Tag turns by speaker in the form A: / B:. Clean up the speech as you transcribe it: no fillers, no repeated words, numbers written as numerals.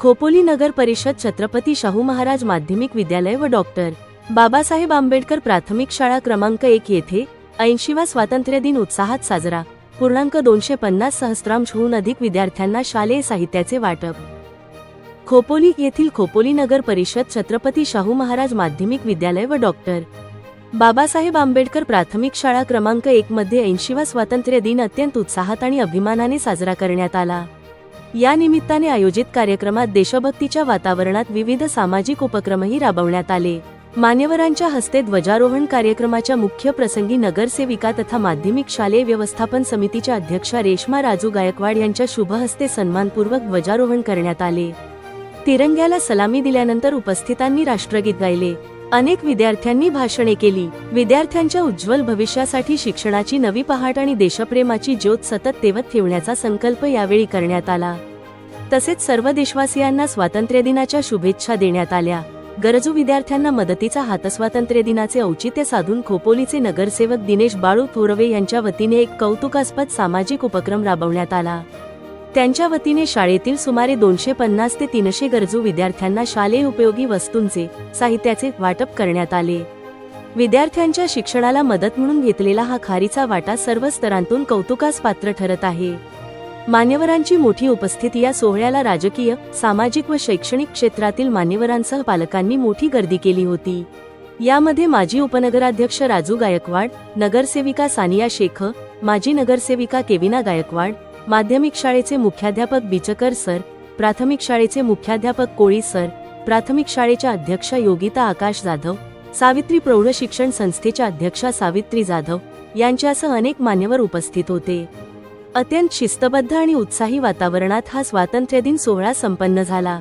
A: खोपोली नगर परिषद छत्रपती शाहू महाराज माध्यमिक विद्यालय व डॉक्टर बाबासाहेब आंबेडकर प्राथमिक शाळा क्रमांक 1 येथे 80वा स्वातंत्र्य दिन उत्साहात साजरा. 250 सहस्रांशहून अधिक विद्यार्थ्यांना शालेय साहित्याचे वाटप. खोपोली येथील खोपोली नगर परिषद छत्रपती शाहू महाराज माध्यमिक विद्यालय व डॉक्टर बाबासाहेब आंबेडकर प्राथमिक शाळा क्रमांक 1 मध्ये 80वा स्वातंत्र्य दिन अत्यंत उत्साहात आणि अभिमानाने साजरा करण्यात आला. या निमित्ताने आयोजित कार्यक्रमात देशभक्तीच्या वातावरणात विविध सामाजिक उपक्रमही राबवण्यात आले. मान्यवरांच्या हस्ते ध्वजारोहण, कार्यक्रमाच्या मुख्य प्रसंगी नगरसेविका तथा माध्यमिक शालेय व्यवस्थापन समितीच्या अध्यक्षा रेश्मा राजू गायकवाड यांच्या शुभ हस्ते सन्मानपूर्वक ध्वजारोहण करण्यात आले. तिरंग्याला सलामी दिल्यानंतर उपस्थितांनी राष्ट्रगीत गायले. अनेक विद्यार्थ्यांनी भाषणे केली. विद्यार्थ्यांच्या उज्ज्वल भविष्यासाठी शिक्षणाची नवी पहाट आणि देशप्रेमाची ज्योत सतत तेवत ठेवण्याचा संकल्प यावेळी करण्यात आला. तसेच सर्व देशवासियांना स्वातंत्र्यदिनाच्या शुभेच्छा देण्यात आल्या. गरजू विद्यार्थ्यांना मदतीचा हात. स्वातंत्र्यदिनाचे औचित्य साधून खोपोलीचे नगरसेवक दिनेश बाळू थोरवे यांच्या वतीने एक कौतुकास्पद सामाजिक उपक्रम राबवण्यात आला. त्यांच्या वतीने शाळेतील सुमारे 250 ते 300 गरजू विद्यार्थ्यांना शालेय उपयोगी वस्तूंचे, साहित्याचे वाटप करण्यात आले. विद्यार्थ्यांच्या शिक्षणाला मदत म्हणून घेतलेला हा खारीचा वाटा सर्व स्तरांतून कौतुकास पात्र ठरत आहे. मान्यवरांची मोठी उपस्थिती. या सोहळ्याला राजकीय, सामाजिक व शैक्षणिक क्षेत्रातील मान्यवरांसह पालकांनी मोठी गर्दी केली होती. यामध्ये माजी उपनगराध्यक्ष राजू गायकवाड, नगरसेविका सानिया शेख, माजी नगरसेविका केविना गायकवाड, माध्यमिक शाळेचे मुख्याध्यापक बिचकर सर, प्राथमिक शाळेचे मुख्याध्यापक कोळी सर, प्राथमिक शाळेच्या अध्यक्षा योगिता आकाश जाधव, सावित्री प्रौढ शिक्षण संस्थेच्या अध्यक्षा सावित्री जाधव यांच्यासह अनेक मान्यवर उपस्थित होते. अत्यंत शिस्तबद्ध आणि उत्साही वातावरणात हा स्वातंत्र्यदिन सोहळा संपन्न झाला.